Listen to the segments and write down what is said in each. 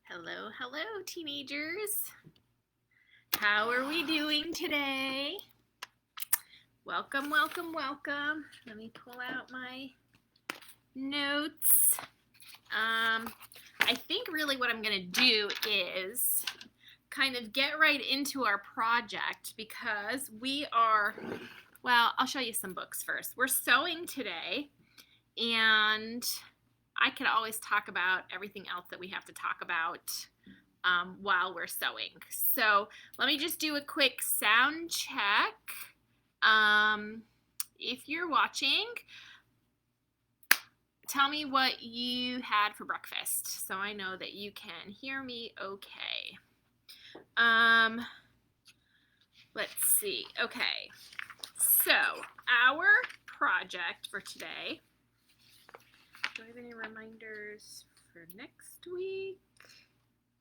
Hello, hello, teenagers. How are we doing today? Welcome, welcome, welcome. Let me pull out my notes. I think really what I'm going to do is kind of get right into our project because we are, well, I'll show you some books first. We're sewing today, and I could always talk about everything else that we have to talk about while we're sewing. So let me just do a quick sound check. If you're watching, tell me what you had for breakfast so I know that you can hear me okay. Let's see. Okay, so our project for today, do I have any reminders for next week?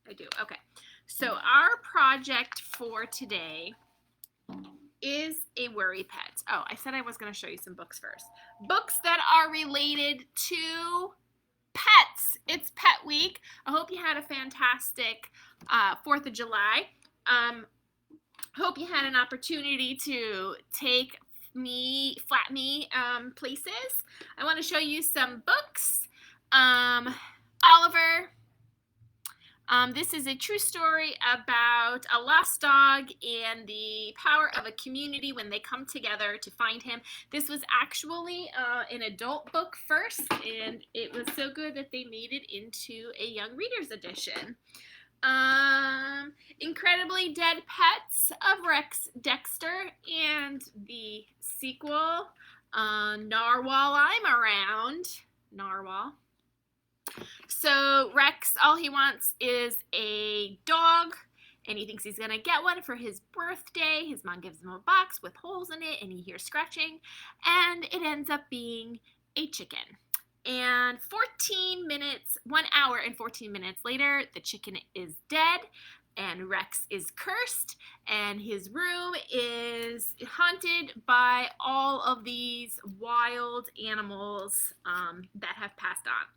I do. Okay. So our project for today is a worry pet. Oh, I said I was going to show you some books first. Books that are related to pets. It's Pet Week. I hope you had a fantastic 4th of July. Hope you had an opportunity to take flat me places. I want to show you some books. Oliver. This is a true story about a lost dog and the power of a community when they come together to find him. This was actually an adult book first, and it was so good that they made it into a young reader's edition. Incredibly Dead Pets of Rex Dexter, and the sequel, Narwhal I'm Around. Narwhal. So Rex, all he wants is a dog, and he thinks he's going to get one for his birthday. His mom gives him a box with holes in it, and he hears scratching, and it ends up being a chicken. And 1 hour and 14 minutes later, the chicken is dead, and Rex is cursed, and his room is haunted by all of these wild animals that have passed on.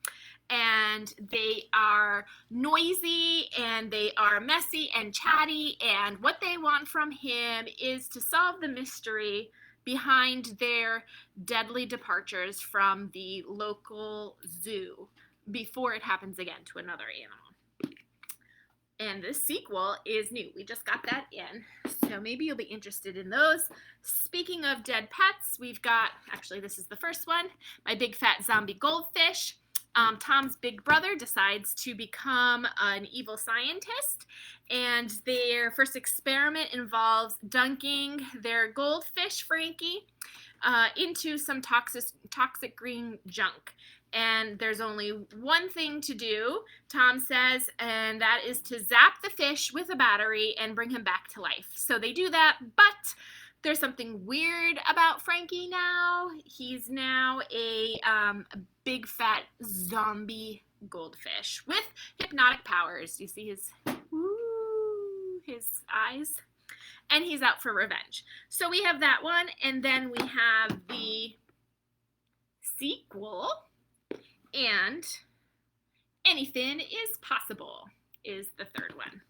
And they are noisy, and they are messy and chatty, and what they want from him is to solve the mystery behind their deadly departures from the local zoo before it happens again to another animal. And this sequel is new. We just got that in, so maybe you'll be interested in those. Speaking of dead pets, we've got, actually this is the first one, My Big Fat Zombie Goldfish. Tom's big brother decides to become an evil scientist, and their first experiment involves dunking their goldfish, Frankie, into some toxic green junk. And there's only one thing to do, Tom says, and that is to zap the fish with a battery and bring him back to life. So they do that, but there's something weird about Frankie now. He's now a big fat zombie goldfish with hypnotic powers. You see his eyes? And he's out for revenge. So we have that one, and then we have the sequel, and Anything is Possible is the third one.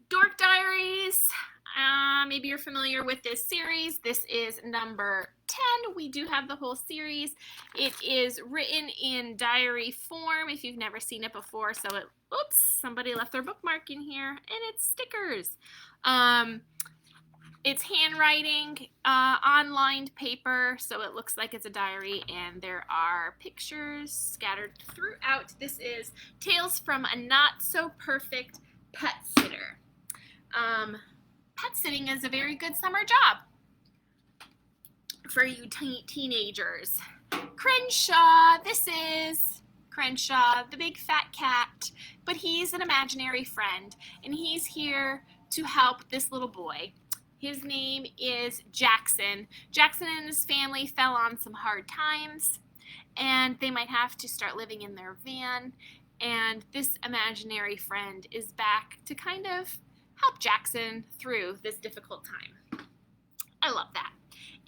Dork Diaries. Maybe you're familiar with this series. This is number 10. We do have the whole series. It is written in diary form if you've never seen it before. So oops, somebody left their bookmark in here, and it's stickers. It's handwriting, on-lined paper, so it looks like it's a diary, and there are pictures scattered throughout. This is Tales from a Not-So-Perfect Pet Sitter. Pet sitting is a very good summer job for you teenagers. Crenshaw, this is Crenshaw, the big fat cat, but he's an imaginary friend, and he's here to help this little boy. His name is Jackson. Jackson and his family fell on some hard times, and they might have to start living in their van, and this imaginary friend is back to kind of help Jackson through this difficult time. I love that.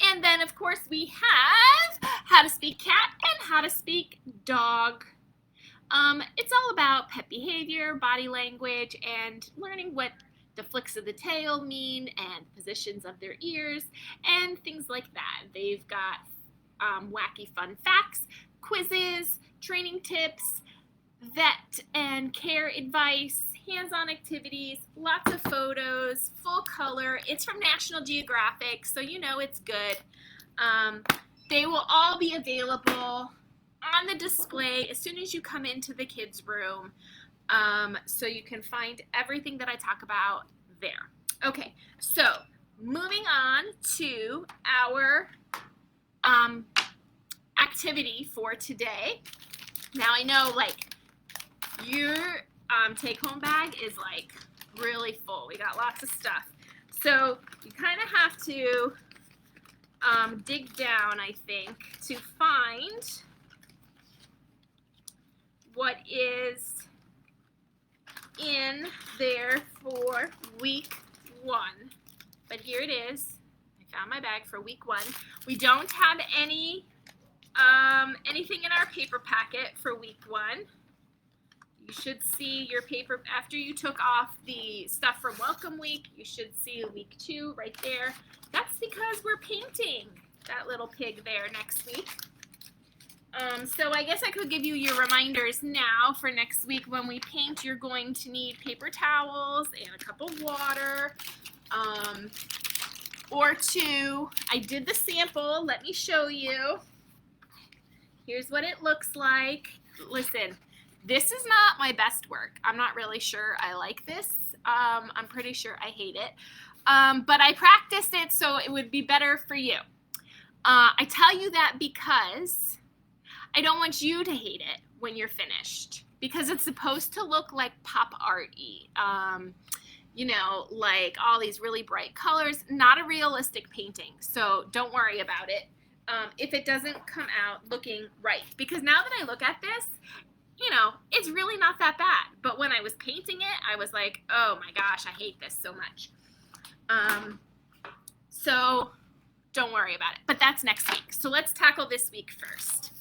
And then, of course, we have How to Speak Cat and How to Speak Dog. It's all about pet behavior, body language, and learning what the flicks of the tail mean and positions of their ears and things like that. They've got wacky fun facts, quizzes, training tips, vet and care advice, hands-on activities, lots of photos, full color. It's from National Geographic, so you know it's good. They will all be available on the display as soon as you come into the kids' room. So you can find everything that I talk about there. Okay, so moving on to our activity for today. Now I know like your take-home bag is like really full. We got lots of stuff. So you kind of have to dig down, I think, to find what is in there for week 1. But here it is. I found my bag for week 1. We don't have anything in our paper packet for week 1. You should see your paper after you took off the stuff from Welcome Week. You should see week 2 right there. That's because we're painting that little pig there next week. So I guess I could give you your reminders now for next week. When we paint, you're going to need paper towels and a cup of water, or 2. I did the sample. Let me show you. Here's what it looks like. Listen, this is not my best work. I'm not really sure I like this. I'm pretty sure I hate it. But I practiced it so it would be better for you. I tell you that because I don't want you to hate it when you're finished, because it's supposed to look like pop art-y, you know, like all these really bright colors, not a realistic painting. So don't worry about it if it doesn't come out looking right, because now that I look at this, you know, it's really not that bad. But when I was painting it, I was like, oh my gosh, I hate this so much. So don't worry about it, but that's next week. So let's tackle this week first.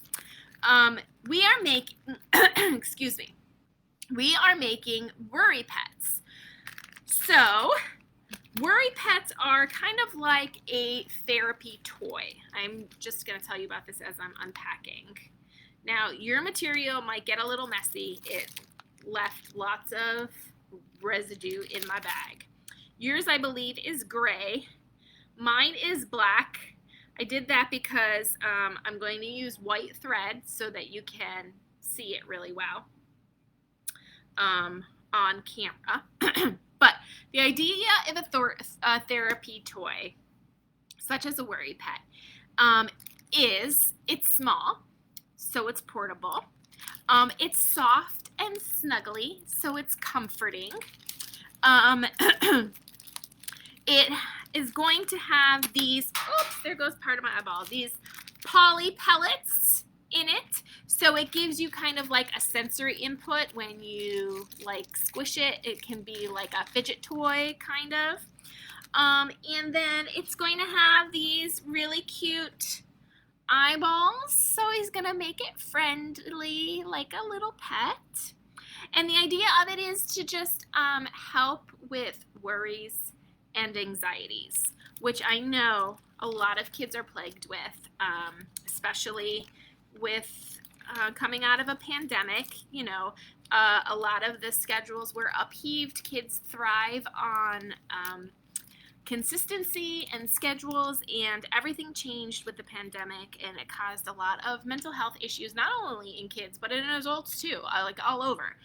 We are making, excuse me, we are making worry pets. So worry pets are kind of like a therapy toy. I'm just going to tell you about this as I'm unpacking. Now, your material might get a little messy. It left lots of residue in my bag. Yours, I believe, is gray. Mine is black. I did that because I'm going to use white thread so that you can see it really well on camera. But the idea of a therapy toy, such as a worry pet, is it's small, so it's portable. It's soft and snuggly, so it's comforting. It is going to have these, oops, there goes part of my eyeball, these poly pellets in it. So it gives you kind of like a sensory input when you like squish it. It can be like a fidget toy kind of. And then it's going to have these really cute eyeballs. So he's going to make it friendly like a little pet. And the idea of it is to just help with worries and anxieties, which I know a lot of kids are plagued with, especially with coming out of a pandemic. You know, a lot of the schedules were upheaved. Kids thrive on consistency and schedules, and everything changed with the pandemic, and it caused a lot of mental health issues, not only in kids but in adults too, like all over.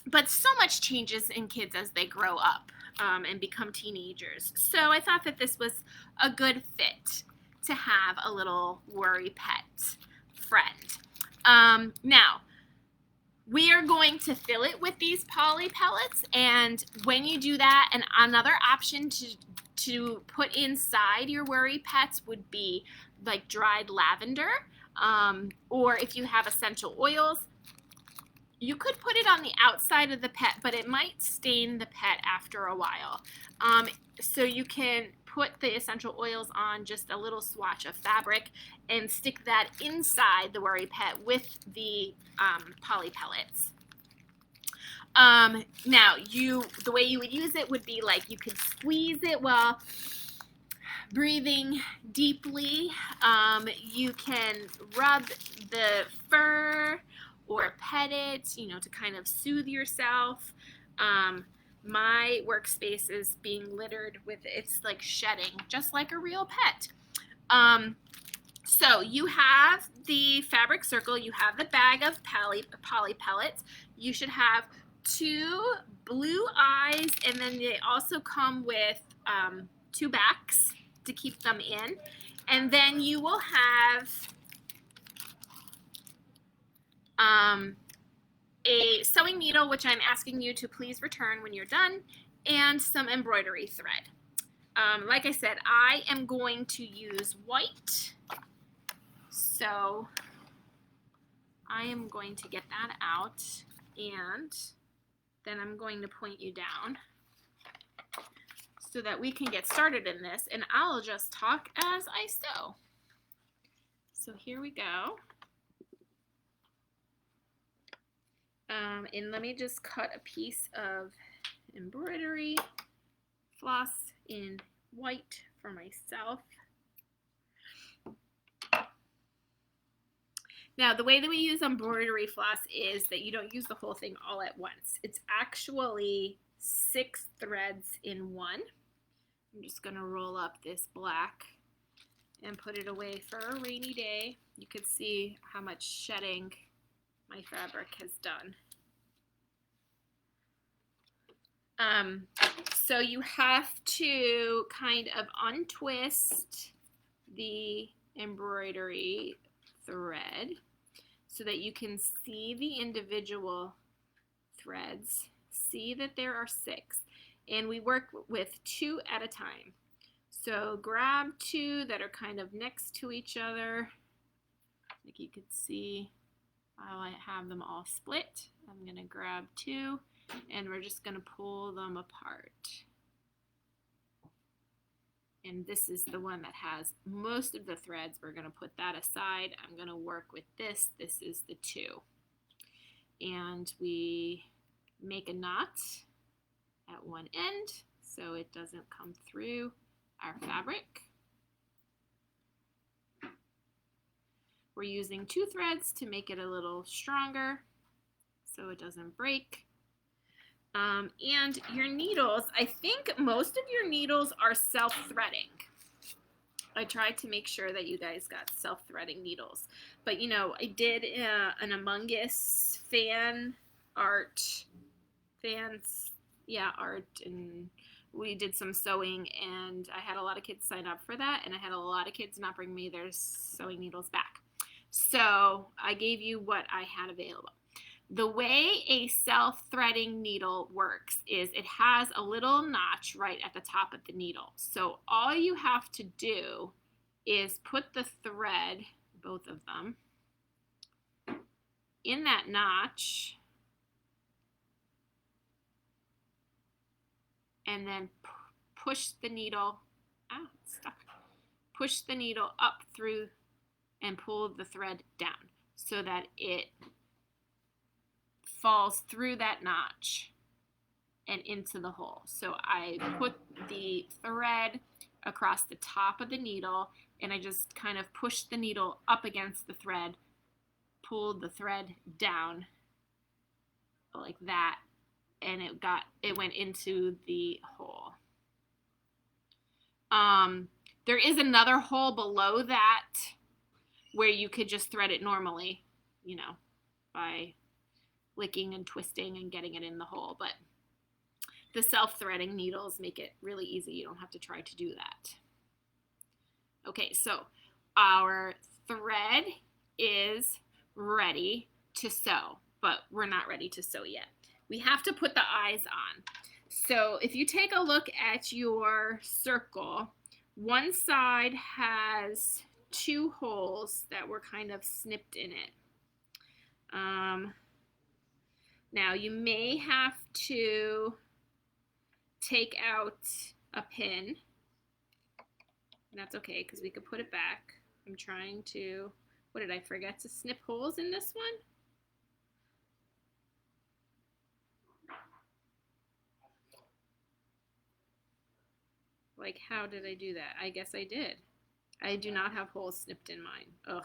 But so much changes in kids as they grow up and become teenagers. So I thought that this was a good fit to have a little worry pet friend. Now, we are going to fill it with these poly pellets, and when you do that, and another option to put inside your worry pets would be like dried lavender, or if you have essential oils, you could put it on the outside of the pet, but it might stain the pet after a while. So you can put the essential oils on just a little swatch of fabric and stick that inside the worry pet with the poly pellets. Now, the way you would use it would be like you could squeeze it while breathing deeply. You can rub the fur or pet it, you know, to kind of soothe yourself. My workspace is being littered with, it's like shedding, just like a real pet. So you have the fabric circle, you have the bag of poly pellets. You should have 2 blue eyes, and then they also come with 2 backs to keep them in. And then you will have a sewing needle, which I'm asking you to please return when you're done, and some embroidery thread. Like I said, I am going to use white, so I am going to get that out, and then I'm going to point you down so that we can get started in this, and I'll just talk as I sew. So here we go. And let me just cut a piece of embroidery floss in white for myself. Now, the way that we use embroidery floss is that you don't use the whole thing all at once. It's actually 6 threads in one. I'm just going to roll up this black and put it away for a rainy day. You can see how much shedding my fabric has done. So you have to kind of untwist the embroidery thread so that you can see the individual threads. See that there are 6, and we work with 2 at a time. So grab 2 that are kind of next to each other, like you could see while I have them all split. I'm going to grab 2, and we're just going to pull them apart. And this is the one that has most of the threads. We're going to put that aside. I'm going to work with this. This is the 2. And we make a knot at one end so it doesn't come through our fabric. We're using 2 threads to make it a little stronger so it doesn't break. And your needles, I think most of your needles are self-threading. I tried to make sure that you guys got self-threading needles. But you know, I did an Among Us art, and we did some sewing, and I had a lot of kids sign up for that, and I had a lot of kids not bring me their sewing needles back. So I gave you what I had available. The way a self-threading needle works is it has a little notch right at the top of the needle. So all you have to do is put the thread, both of them, in that notch, and then push the needle, it's stuck. Push the needle up through and pull the thread down so that it falls through that notch and into the hole. So I put the thread across the top of the needle, and I just kind of pushed the needle up against the thread, pulled the thread down like that, and it went into the hole. There is another hole below that where you could just thread it normally, you know, by licking and twisting and getting it in the hole, but the self-threading needles make it really easy. You don't have to try to do that. Okay, so our thread is ready to sew, but we're not ready to sew yet. We have to put the eyes on. So if you take a look at your circle, one side has 2 holes that were kind of snipped in it. Now you may have to take out a pin. That's okay, because we could put it back. I'm trying to, what did I forget to snip holes in this one? Like, how did I do that? I guess I did. I do not have holes snipped in mine. Ugh.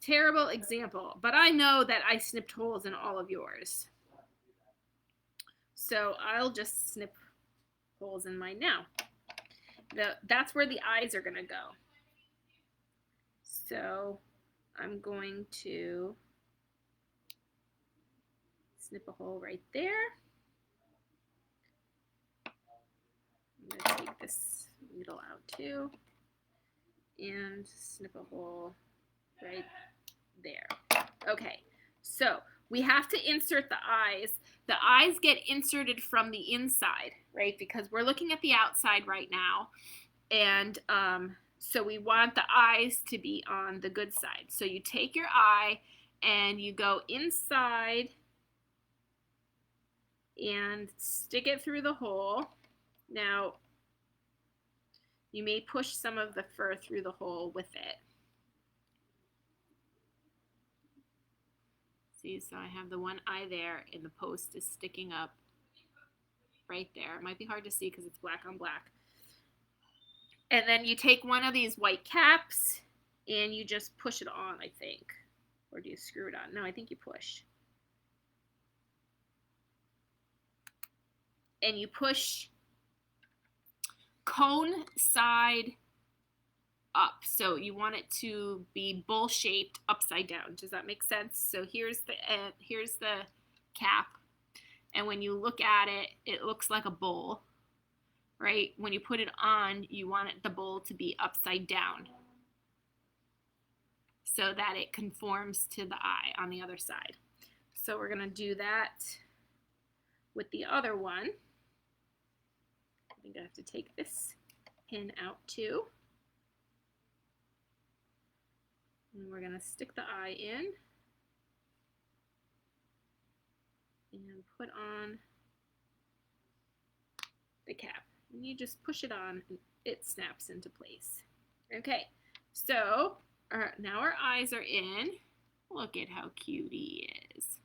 Terrible example, but I know that I snipped holes in all of yours. So I'll just snip holes in mine now. That's where the eyes are going to go. So I'm going to snip a hole right there. I'm going to take this needle out too and snip a hole right there. Okay, so we have to insert the eyes. The eyes get inserted from the inside, right? Because we're looking at the outside right now. And so we want the eyes to be on the good side. So you take your eye and you go inside and stick it through the hole. Now, you may push some of the fur through the hole with it. See, so I have the one eye there and the post is sticking up right there. It might be hard to see because it's black on black. And then you take one of these white caps and you just push it on, I think. Or do you screw it on? No, I think you push. And you push cone side up. So you want it to be bowl shaped upside down. Does that make sense? So here's the cap. And when you look at it, it looks like a bowl, right? When you put it on, you want the bowl to be upside down so that it conforms to the eye on the other side. So we're going to do that with the other one. I think I have to take this pin out too. And we're going to stick the eye in and put on the cap. And you just push it on and it snaps into place. Okay, so now our eyes are in. Look at how cute he is.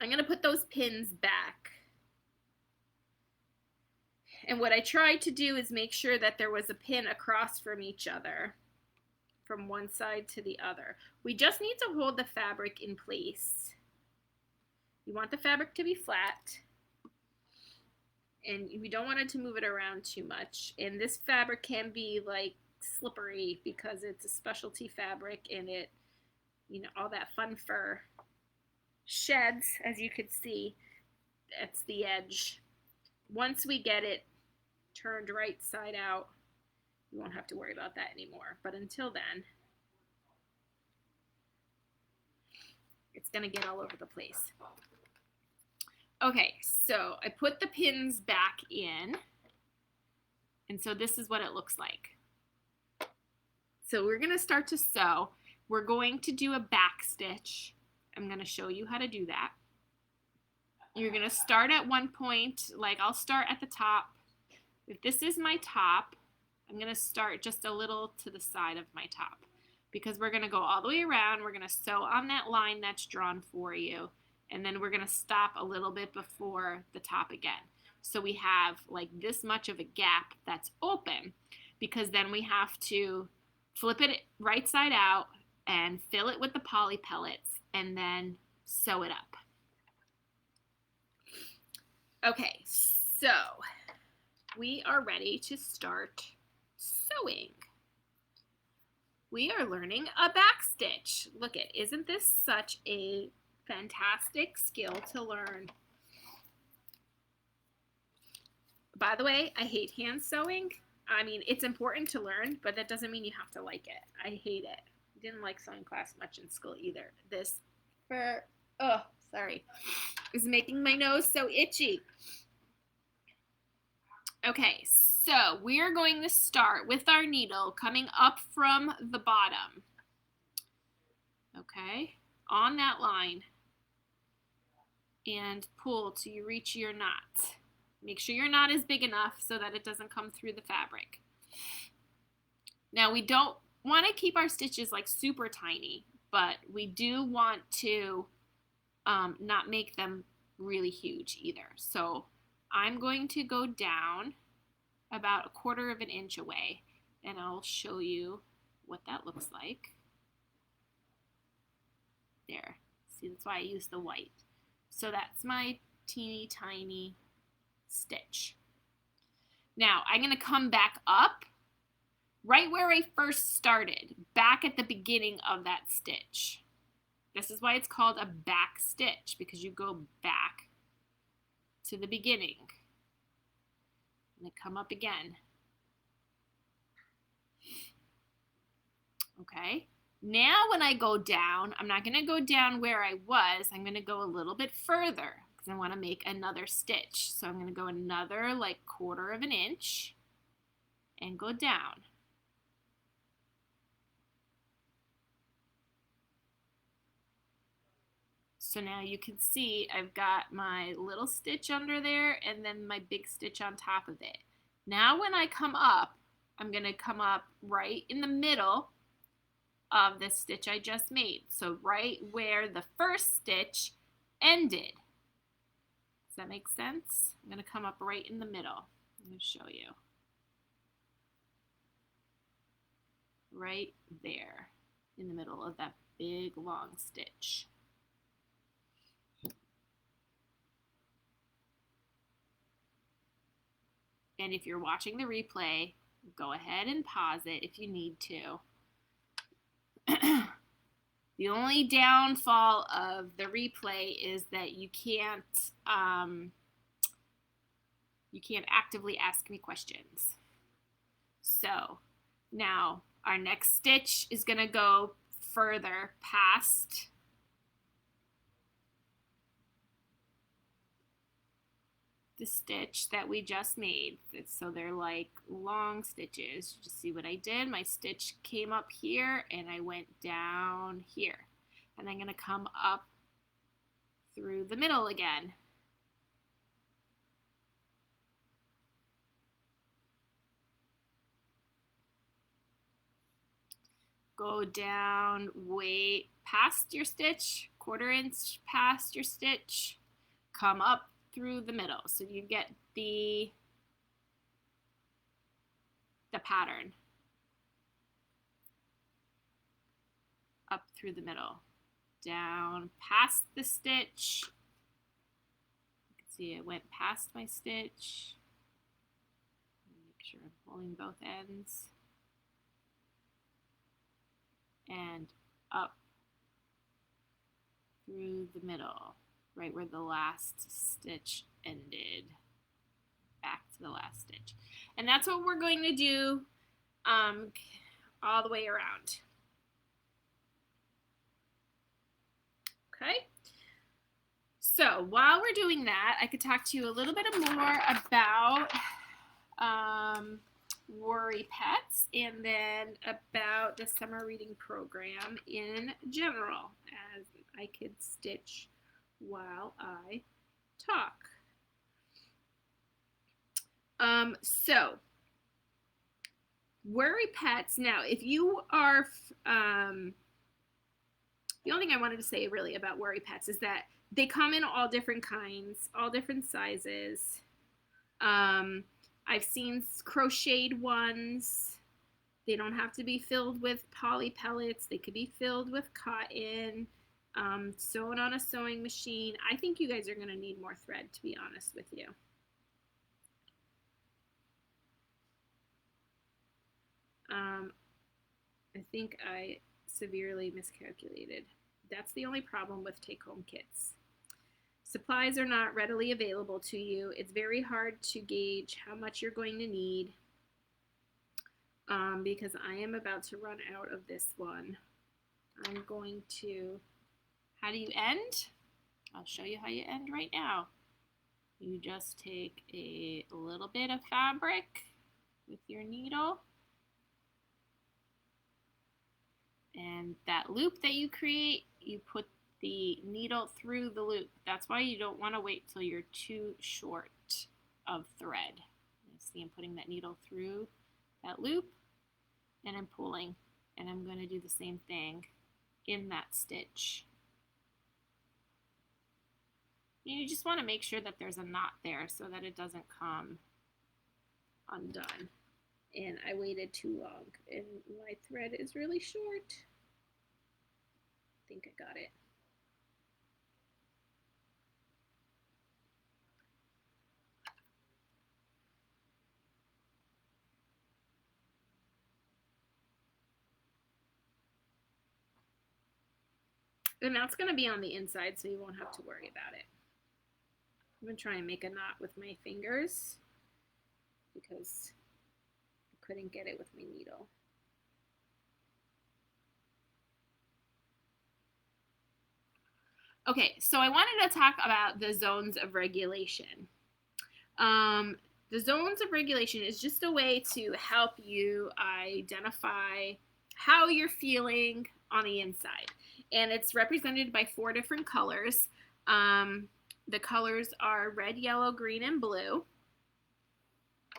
I'm going to put those pins back. And what I tried to do is make sure that there was a pin across from each other, from one side to the other. We just need to hold the fabric in place. You want the fabric to be flat, and we don't want it to move it around too much. And this fabric can be like slippery because it's a specialty fabric and it, you know, all that fun fur sheds, as you could see. That's the edge. Once we get it turned right side out, you won't have to worry about that anymore. But until then, it's going to get all over the place. Okay, so I put the pins back in, and so this is what it looks like. So we're going to start to sew. We're going to do a back stitch. I'm going to show you how to do that. You're going to start at one point, like I'll start at the top. If this is my top, I'm going to start just a little to the side of my top because we're going to go all the way around. We're going to sew on that line that's drawn for you, and then we're going to stop a little bit before the top again. So we have like this much of a gap that's open, because then we have to flip it right side out and fill it with the poly pellets and then sew it up. Okay, so we are ready to start sewing. We are learning a back stitch. Look at, isn't this such a fantastic skill to learn? By the way, I hate hand sewing. I mean, it's important to learn, but that doesn't mean you have to like it. I hate it. Didn't like sewing class much in school either. This fur, oh, sorry, is making my nose so itchy. Okay, so we're going to start with our needle coming up from the bottom. Okay, on that line, and pull till you reach your knot. Make sure your knot is big enough so that it doesn't come through the fabric. Now we don't want to keep our stitches like super tiny, but we do want to not make them really huge either. So I'm going to go down about 1/4 of an inch away, and I'll show you what that looks like. There, see, that's why I use the white. So that's my teeny tiny stitch. Now I'm going to come back up right where I first started, back at the beginning of that stitch. This is why it's called a back stitch, because you go back to the beginning and then come up again. Okay, now when I go down, I'm not going to go down where I was. I'm going to go a little bit further because I want to make another stitch. So I'm going to go another like 1/4 of an inch and go down. So now you can see I've got my little stitch under there and then my big stitch on top of it. Now when I come up, I'm going to come up right in the middle of the stitch I just made. So right where the first stitch ended. Does that make sense? I'm going to come up right in the middle. I'm going to show you. Right there in the middle of that big long stitch. And if you're watching the replay, go ahead and pause it if you need to. The only downfall of the replay is that you can't actively ask me questions. So now our next stitch is going to go further past the stitch that we just made. So they're like long stitches. You just see what I did? My stitch came up here and I went down here. And I'm going to come up through the middle again. Go down, wait past your stitch, 1/4 inch past your stitch, come up through the middle. So you get the pattern. Up through the middle, down past the stitch. You can see it went past my stitch. Make sure I'm pulling both ends. And up through the middle, right where the last stitch ended, back to the last stitch. And that's what we're going to do all the way around. Okay, so while we're doing that, I could talk to you a little bit more about Worry Pets, and then about the summer reading program in general, as I could stitch while I talk. So Worry Pets, now if you are, the only thing I wanted to say really about Worry Pets is that they come in all different kinds, all different sizes. I've seen crocheted ones. They don't have to be filled with poly pellets. They could be filled with cotton, sewn on a sewing machine. I think you guys are going to need more thread, to be honest with you. I think I severely miscalculated. That's the only problem with take-home kits. Supplies are not readily available to you. It's very hard to gauge how much you're going to need because I am about to run out of this one. I'm going to, how do you end? I'll show you how you end right now. You just take a little bit of fabric with your needle, and that loop that you create, you put the needle through the loop. That's why you don't want to wait till you're too short of thread. You see, I'm putting that needle through that loop, and I'm pulling, and I'm going to do the same thing in that stitch. You just want to make sure that there's a knot there so that it doesn't come undone. And I waited too long, and my thread is really short. I think I got it. And that's going to be on the inside, so you won't have to worry about it. I'm going to try and make a knot with my fingers because I couldn't get it with my needle. Okay, so I wanted to talk about the zones of regulation. The zones of regulation is just a way to help you identify how you're feeling on the inside. And it's represented by 4 different colors. The colors are red, yellow, green, and blue.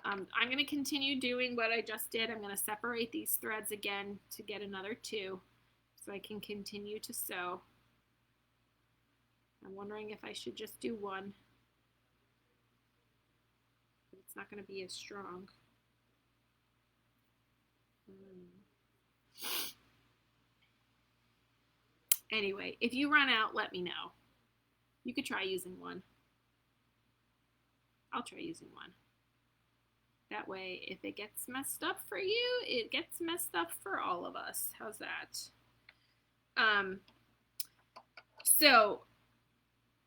I'm going to continue doing what I just did. I'm going to separate these threads again to get another 2 so I can continue to sew. I'm wondering if I should just do 1. But it's not going to be as strong. Anyway, if you run out, let me know. You could try using 1. I'll try using 1. That way, if it gets messed up for you, it gets messed up for all of us. How's that? So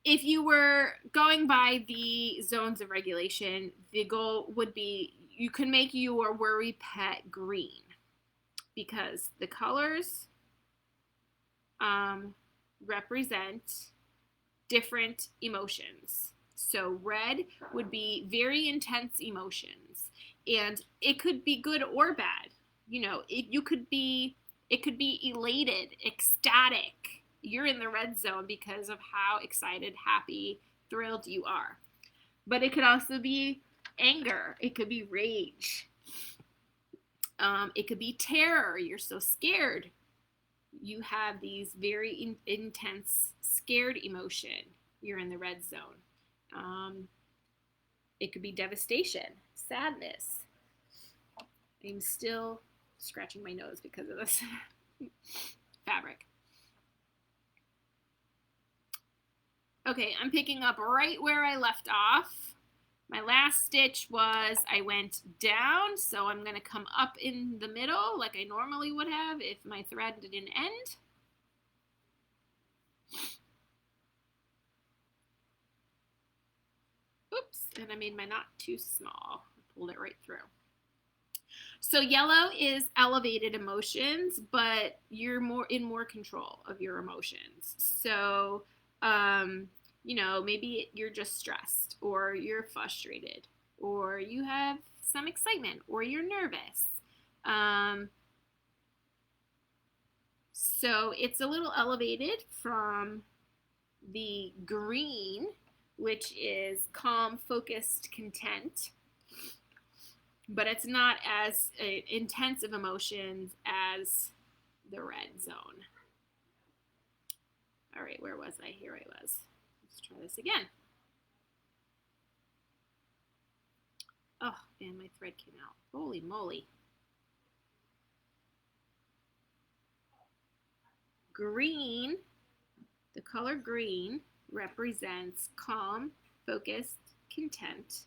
if you were going by the zones of regulation, the goal would be you can make your worry pet green because the colors represent different emotions. So red would be very intense emotions, and it could be good or bad. You know, it could be elated, ecstatic. You're in the red zone because of how excited, happy, thrilled you are. But it could also be anger. It could be rage. It could be terror. You're so scared. You have these very intense, scared emotion. You're in the red zone. It could be devastation, sadness. I'm still scratching my nose because of this fabric. Okay, I'm picking up right where I left off. My last stitch was I went down, so I'm going to come up in the middle like I normally would have if my thread didn't end. Oops, and I made my knot too small. I pulled it right through. So yellow is elevated emotions, but you're in more control of your emotions. So, you know, maybe you're just stressed, or you're frustrated, or you have some excitement, or you're nervous. So it's a little elevated from the green, which is calm, focused, content. But it's not as intense of emotions as the red zone. All right, where was I? Here I was. Let's try this again. Oh, man, my thread came out. Holy moly. Green, the color green represents calm, focused, content.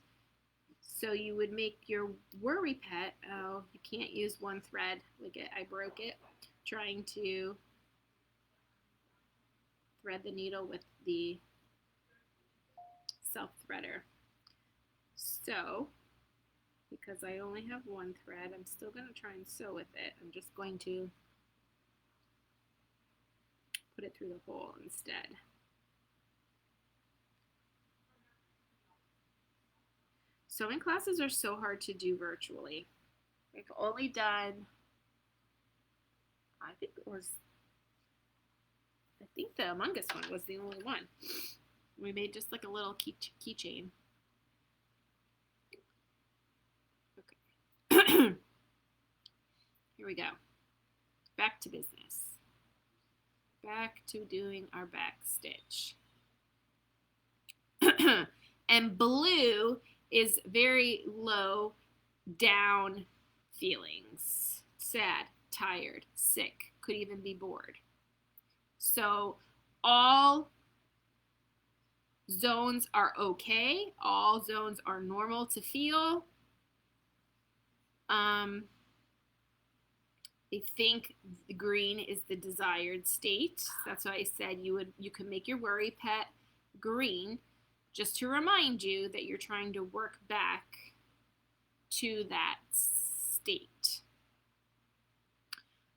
So you would make your worry pet, oh, you can't use one thread. Look at, I broke it, trying to thread the needle with the self-threader. So, because I only have one thread, I'm still going to try and sew with it. I'm just going to put it through the hole instead. Sewing classes are so hard to do virtually. I've only done, I think the Among Us one was the only one. We made just like a little keychain. Okay. Here we go. Back to business. Back to doing our back stitch. And blue is very low down feelings. Sad, tired, sick, could even be bored. So all zones are okay. All zones are normal to feel. I think the green is the desired state. That's why I said you could make your worry pet green, just to remind you that you're trying to work back to that state.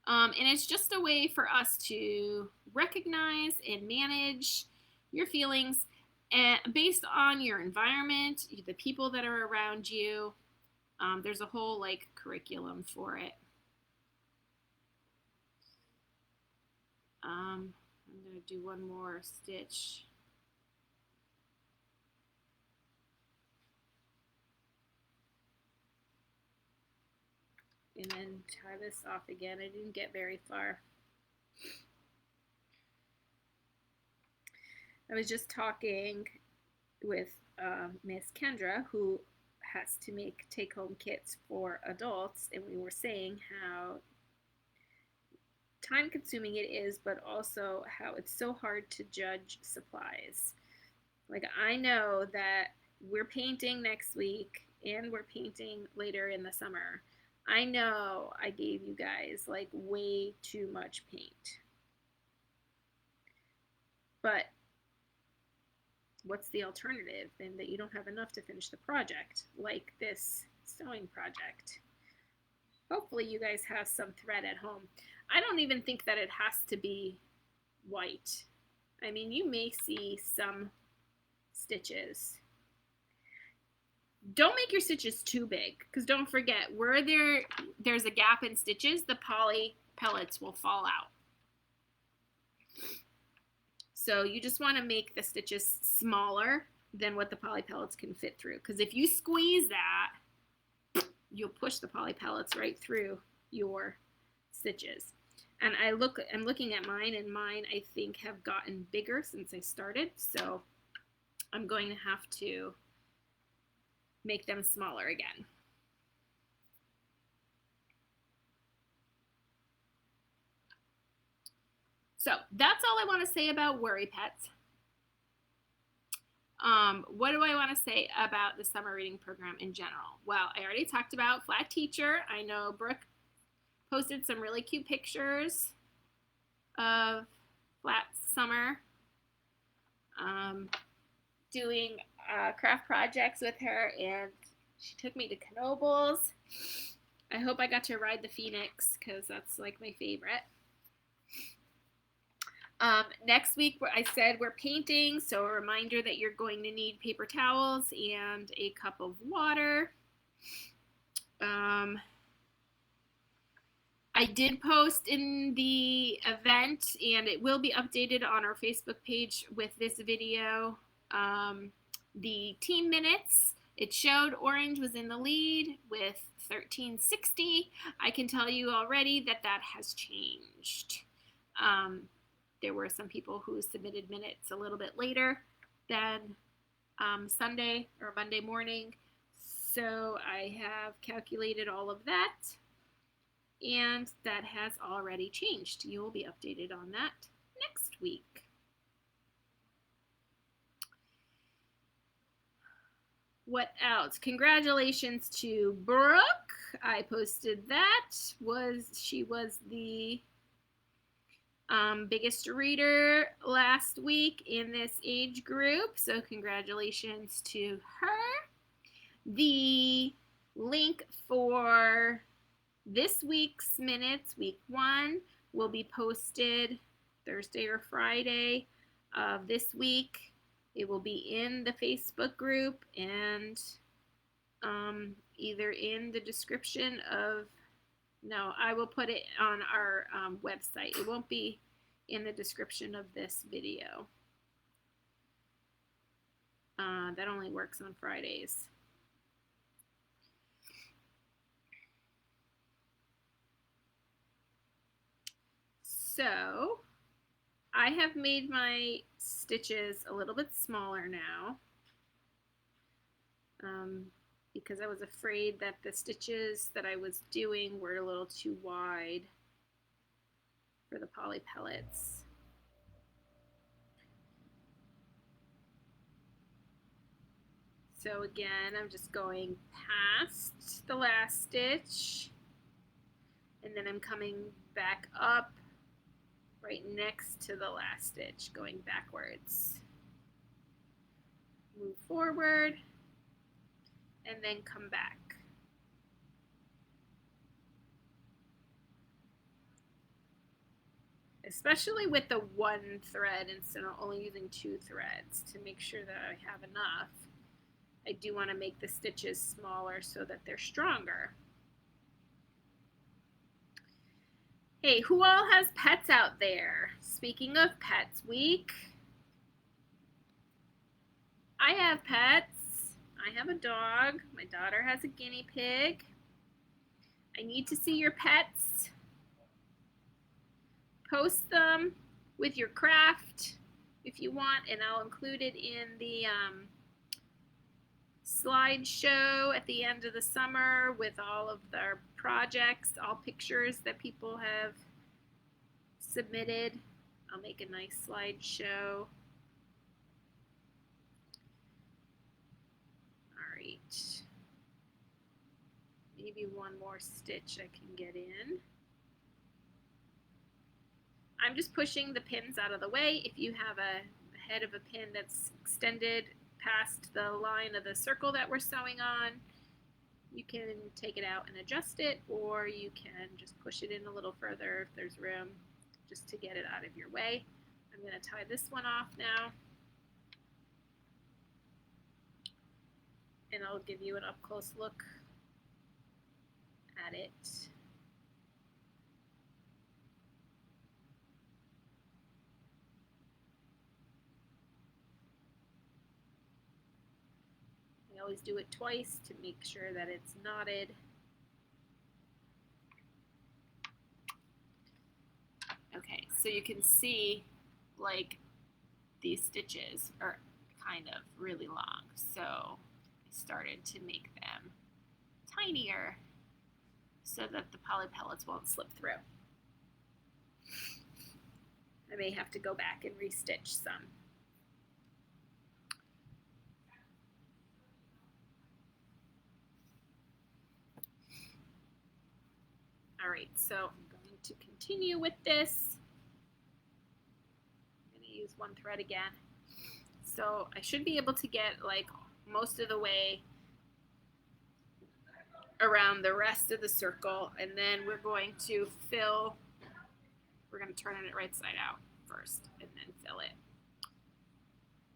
And it's just a way for us to recognize and manage your feelings based on your environment, the people that are around you. There's a whole like curriculum for it. I'm going to do one more stitch. And then tie this off again. I didn't get very far. I was just talking with Miss Kendra, who has to make take-home kits for adults, and we were saying how time-consuming it is, but also how it's so hard to judge supplies. Like, I know that we're painting next week, and we're painting later in the summer. I know I gave you guys like way too much paint. But what's the alternative? Then that you don't have enough to finish the project, like this sewing project. Hopefully you guys have some thread at home. I don't even think that it has to be white. I mean, you may see some stitches. Don't make your stitches too big, because don't forget, where there's a gap in stitches, the poly pellets will fall out. So you just want to make the stitches smaller than what the poly pellets can fit through, because if you squeeze that, you'll push the poly pellets right through your stitches. And I'm looking at mine, and mine I think have gotten bigger since I started, so I'm going to have to make them smaller again. So that's all I want to say about worry pets. What do I want to say about the summer reading program in general? Well, I already talked about Flat Teacher. I know Brooke posted some really cute pictures of Flat Summer. Doing craft projects with her, and she took me to Knoebels. I hope I got to ride the Phoenix, because that's like my favorite. Next week, I said we're painting, so a reminder that you're going to need paper towels and a cup of water. I did post in the event, and it will be updated on our Facebook page with this video. The team minutes, it showed Orange was in the lead with 1360. I can tell you already that that has changed. There were some people who submitted minutes a little bit later than Sunday or Monday morning. So I have calculated all of that, and that has already changed. You will be updated on that next week. What else? Congratulations to Brooke. I posted that. She was the biggest reader last week in this age group, so congratulations to her. The link for this week's minutes, week 1, will be posted Thursday or Friday of this week. It will be in the Facebook group and either in the description of, no, I will put it on our website. It won't be in the description of this video. That only works on Fridays. So I have made my stitches a little bit smaller now because I was afraid that the stitches that I was doing were a little too wide for the poly pellets. So again, I'm just going past the last stitch, and then I'm coming back up right next to the last stitch, going backwards. Move forward, and then come back. Especially with the 1 thread instead of only using 2 threads, to make sure that I have enough. I do want to make the stitches smaller so that they're stronger. Hey, who all has pets out there? Speaking of Pets Week, I have pets. I have a dog. My daughter has a guinea pig. I need to see your pets. Post them with your craft if you want, and I'll include it in the slideshow at the end of the summer with all of their projects, all pictures that people have submitted. I'll make a nice slideshow. All right. Maybe one more stitch I can get in. I'm just pushing the pins out of the way. If you have a head of a pin that's extended past the line of the circle that we're sewing on, you can take it out and adjust it, or you can just push it in a little further if there's room, just to get it out of your way. I'm going to tie this one off now, and I'll give you an up-close look at it. I always do it twice to make sure that it's knotted. Okay, so you can see like these stitches are kind of really long, so I started to make them tinier so that the poly pellets won't slip through. I may have to go back and restitch some. All right, so I'm going to continue with this. I'm going to use 1 thread again. So I should be able to get like most of the way around the rest of the circle, and then we're going to fill, we're going to turn it right side out first and then fill it.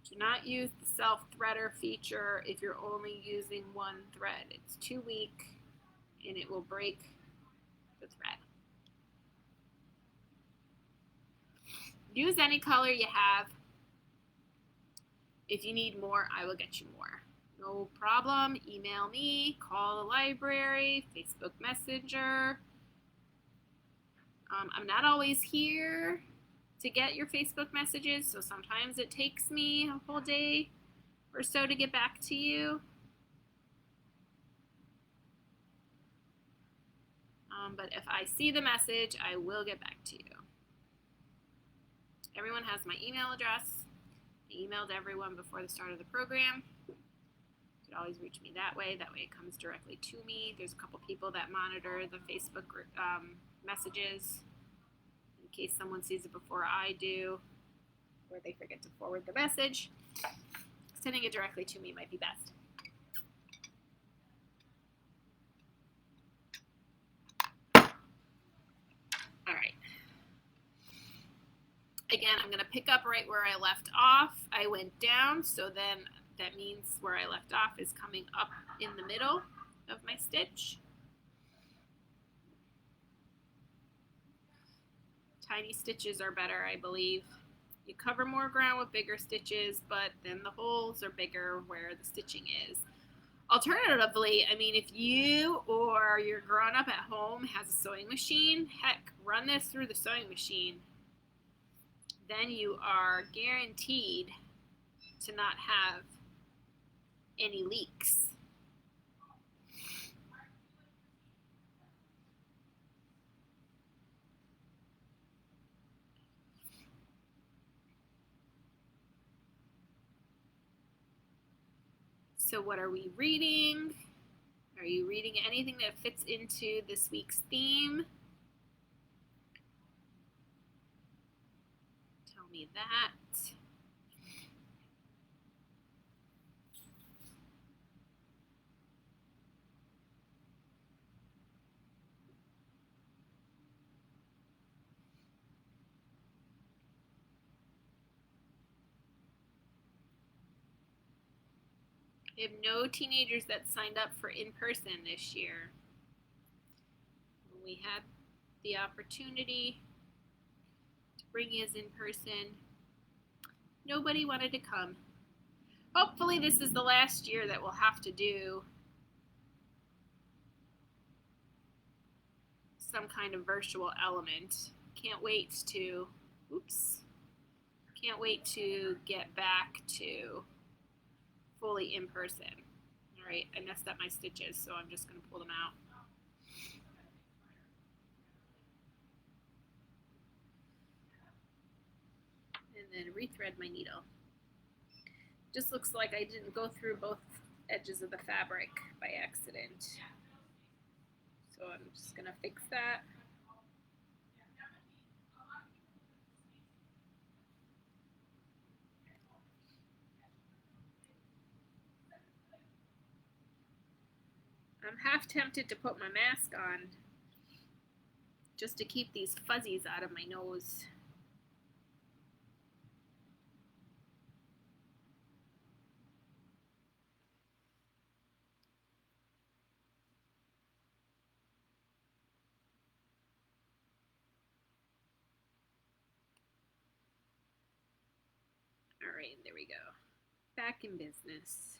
Do not use the self-threader feature if you're only using 1 thread. It's too weak and it will break the thread. Use any color you have. If you need more, I will get you more. No problem. Email me, call the library, Facebook Messenger. I'm not always here to get your Facebook messages, so sometimes it takes me a whole day or so to get back to you. But if I see the message, I will get back to you. Everyone has my email address. I emailed everyone before the start of the program. You could always reach me that way. That way it comes directly to me. There's a couple people that monitor the Facebook messages in case someone sees it before I do, or they forget to forward the message. Sending it directly to me might be best. All right. Again, I'm going to pick up right where I left off. I went down, so then that means where I left off is coming up in the middle of my stitch. Tiny stitches are better, I believe. You cover more ground with bigger stitches, but then the holes are bigger where the stitching is. Alternatively, I mean, if you or your grown-up at home has a sewing machine, heck, run this through the sewing machine. Then you are guaranteed to not have any leaks. So what are we reading? Are you reading anything that fits into this week's theme? Tell me that. We have no teenagers that signed up for in-person this year. When we had the opportunity to bring his in person, nobody wanted to come. Hopefully this is the last year that we'll have to do some kind of virtual element. Can't wait to get back to fully in person. All right, I messed up my stitches, so I'm just going to pull them out. And then rethread my needle. Just looks like I didn't go through both edges of the fabric by accident. So I'm just going to fix that. I'm half tempted to put my mask on just to keep these fuzzies out of my nose. All right, there we go. Back in business.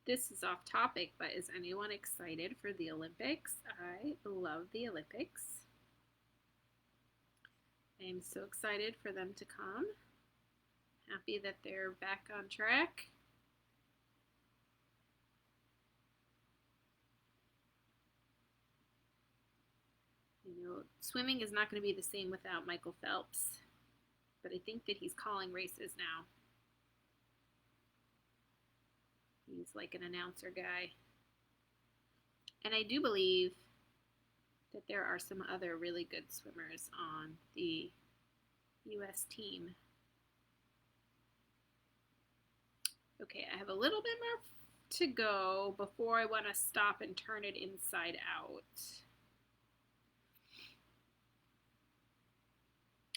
This is off topic, but is anyone excited for the Olympics? I love the Olympics. I am so excited for them to come. Happy that they're back on track. You know, swimming is not going to be the same without Michael Phelps, but I think that he's calling races now. He's like an announcer guy. And I do believe that there are some other really good swimmers on the U.S. team. Okay, I have a little bit more to go before I want to stop and turn it inside out.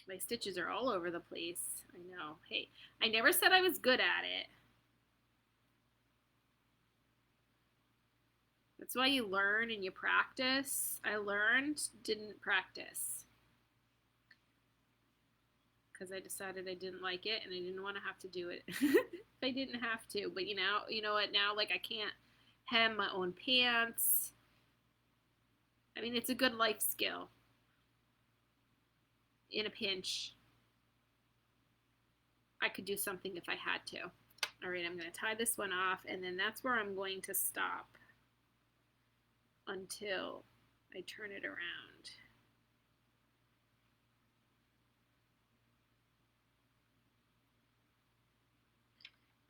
My stitches are all over the place. I know. Hey, I never said I was good at it. That's why you learn and you practice. I learned, didn't practice. Because I decided I didn't like it and I didn't want to have to do it if I didn't have to. But you know what, now like I can't hem my own pants. I mean, it's a good life skill. in a pinch, I could do something if I had to. All right, I'm going to tie this one off, and then that's where I'm going to stop until I turn it around.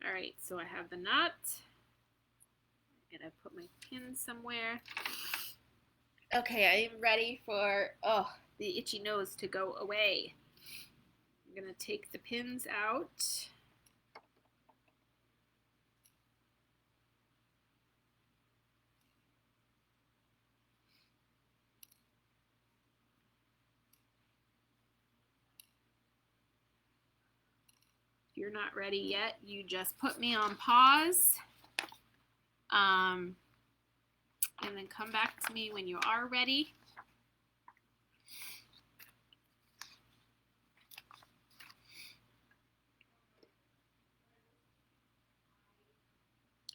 All right, so I have the knot, and I put my pin somewhere. Okay, I am ready for, the itchy nose to go away. I'm going to take the pins out. If you're not ready yet, you just put me on pause. And then come back to me when you are ready.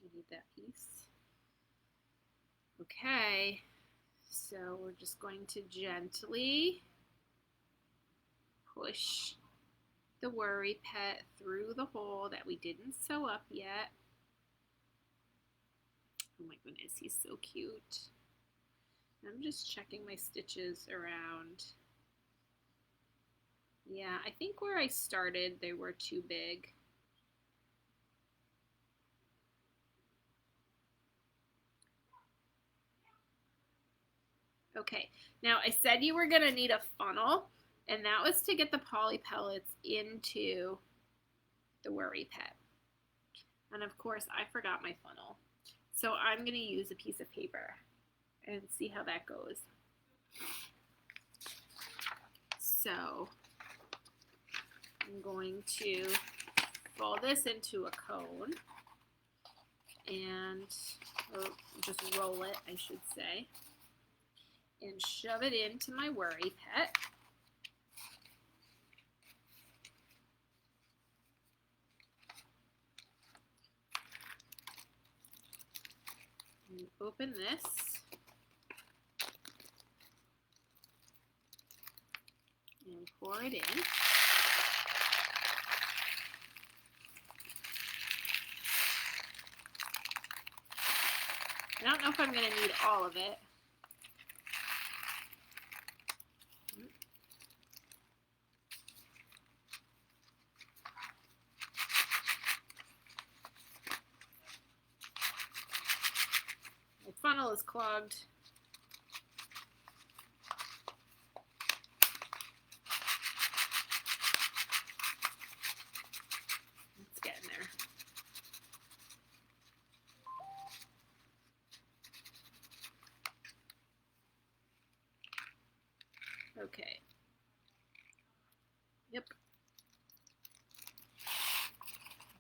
I need that piece. Okay, so we're just going to gently push the worry pet through the hole that we didn't sew up yet. Oh my goodness, he's so cute. I'm just checking my stitches around. Yeah, I think where I started, they were too big. Okay, now I said you were gonna need a funnel, and that was to get the poly pellets into the worry pet. And of course, I forgot my funnel. So I'm gonna use a piece of paper and see how that goes. So I'm going to fold this into a cone and, or just roll it, I should say, and shove it into my worry pet. And open this. And pour it in. I don't know if I'm going to need all of it. My funnel is clogged. It's getting there. Okay. Yep.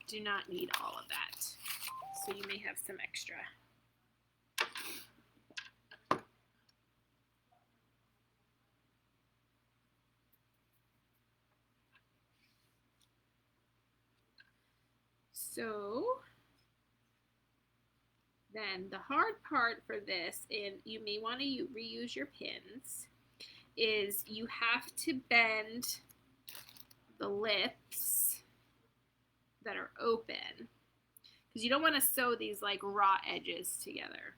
Do not need all of that. So you may have some extra. So then the hard part for this, and you may want to reuse your pins, is you have to bend the lips that are open, because you don't want to sew these like raw edges together.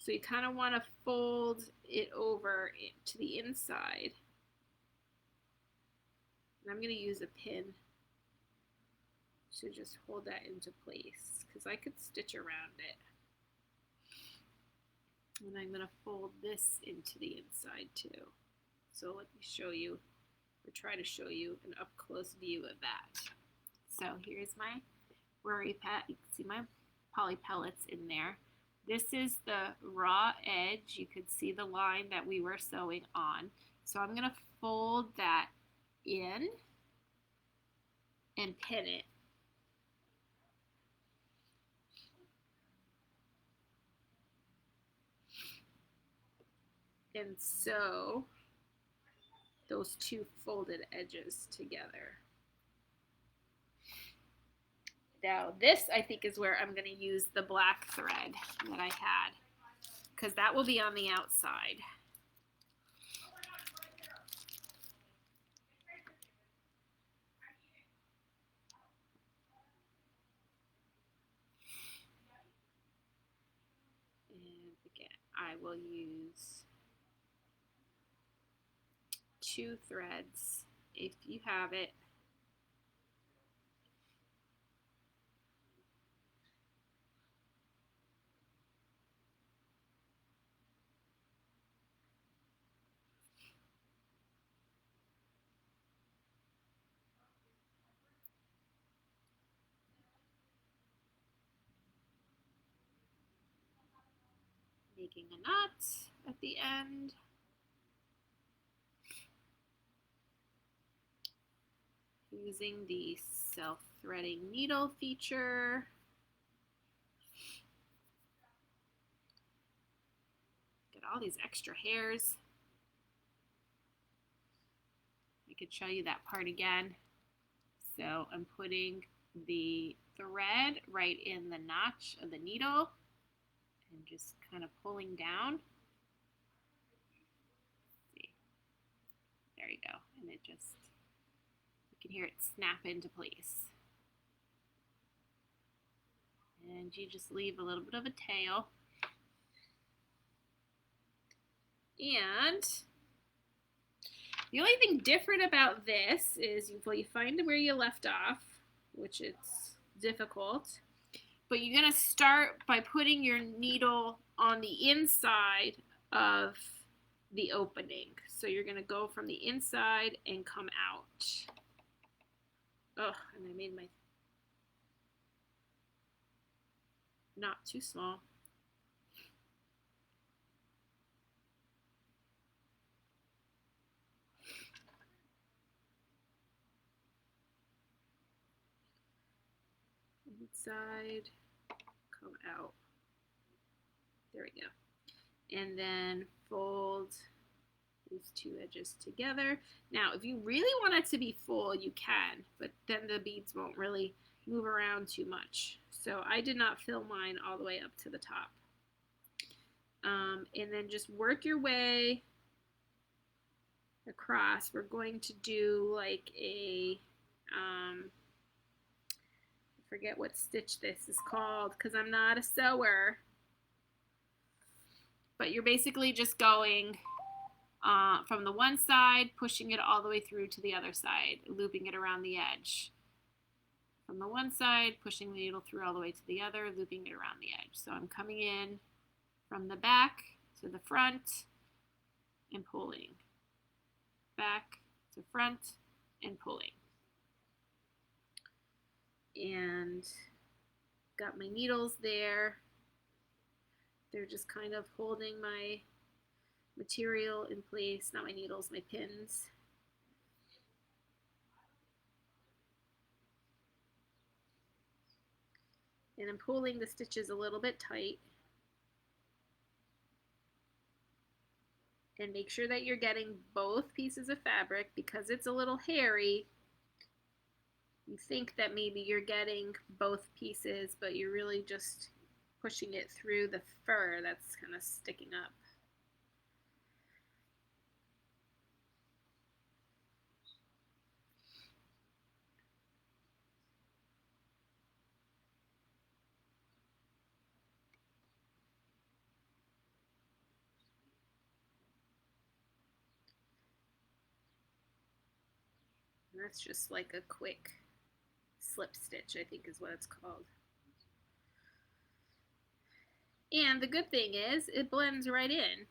So you kind of want to fold it over to the inside. And I'm going to use a pin to just hold that into place, because I could stitch around it. And I'm going to fold this into the inside too. So let me show you, or try to show you, an up close view of that. So here's my worry pet. You can see my poly pellets in there. This is the raw edge. You could see the line that we were sewing on. So I'm going to fold that in and pin it. And sew those two folded edges together. Now this, I think, is where I'm going to use the black thread that I had, because that will be on the outside. I will use 2 threads if you have it. Making a knot at the end. Using the self-threading needle feature. Get all these extra hairs. I could show you that part again. So I'm putting the thread right in the notch of the needle and just kind of pulling down. See, there you go. And it just, you can hear it snap into place. And you just leave a little bit of a tail. And the only thing different about this is you find where you left off, which it's difficult, but you're going to start by putting your needle on the inside of the opening. So you're going to go from the inside and come out. Oh, and I made my knot too small. Inside, come out. There we go. And then fold these 2 edges together. Now, if you really want it to be full, you can, but then the beads won't really move around too much. So I did not fill mine all the way up to the top. And then just work your way across. We're going to do like a, I forget what stitch this is called because I'm not a sewer. But you're basically just going from the one side, pushing it all the way through to the other side, looping it around the edge. From the one side, pushing the needle through all the way to the other, looping it around the edge. So I'm coming in from the back to the front and pulling. Back to front and pulling. And got my needles there. They're just kind of holding my material in place, not my needles, my pins. And I'm pulling the stitches a little bit tight. And make sure that you're getting both pieces of fabric because it's a little hairy. You think that maybe you're getting both pieces, but you're really just pushing it through the fur that's kind of sticking up. And that's just like a quick slip stitch, I think is what it's called. And the good thing is it blends right in.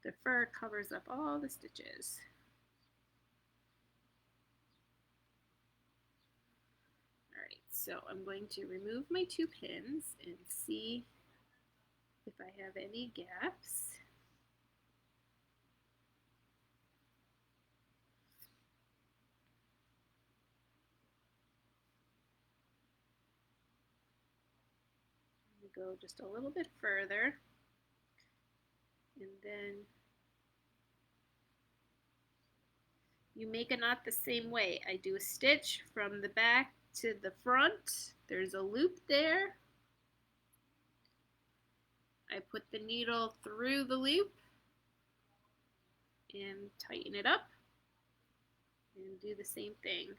The fur covers up all the stitches. Alright, so I'm going to remove my 2 pins and see if I have any gaps. Go just a little bit further, and then you make a knot the same way. I do a stitch from the back to the front. There's a loop there. I put the needle through the loop and tighten it up. And do the same thing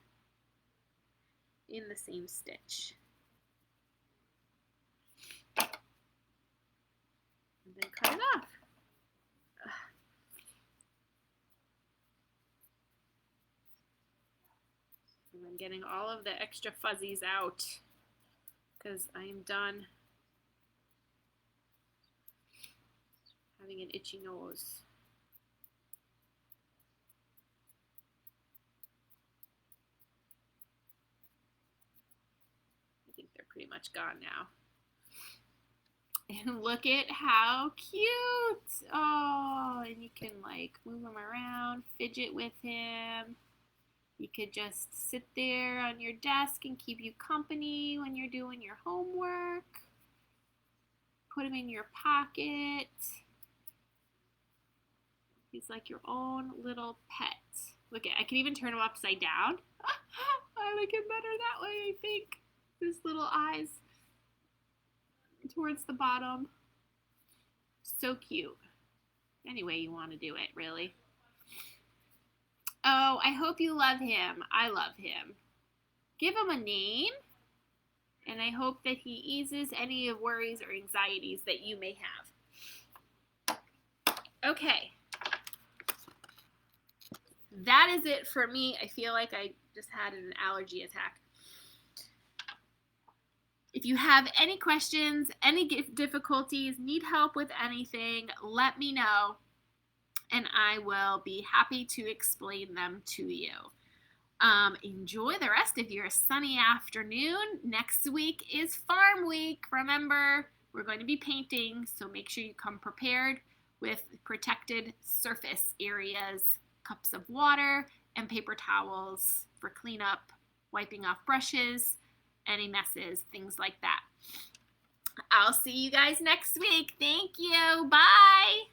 in the same stitch. And then cut it off. And I'm getting all of the extra fuzzies out because I am done having an itchy nose. I think they're pretty much gone now. And look at how cute. Oh, and you can like move him around, fidget with him. You could just sit there on your desk and keep you company when you're doing your homework. Put him in your pocket. He's like your own little pet. Look at, I can even turn him upside down. I like it better that way, I think. His little eyes towards the bottom. So cute. Any way you want to do it, really. Oh, I hope you love him. I love him. Give him a name, and I hope that he eases any of worries or anxieties that you may have. Okay. That is it for me. I feel like I just had an allergy attack. If you have any questions, any difficulties, need help with anything, let me know, and I will be happy to explain them to you. Enjoy the rest of your sunny afternoon. Next week is Farm Week. Remember, we're going to be painting, so make sure you come prepared with protected surface areas, cups of water, and paper towels for cleanup, wiping off brushes, any messes, things like that. I'll see you guys next week. Thank you. Bye.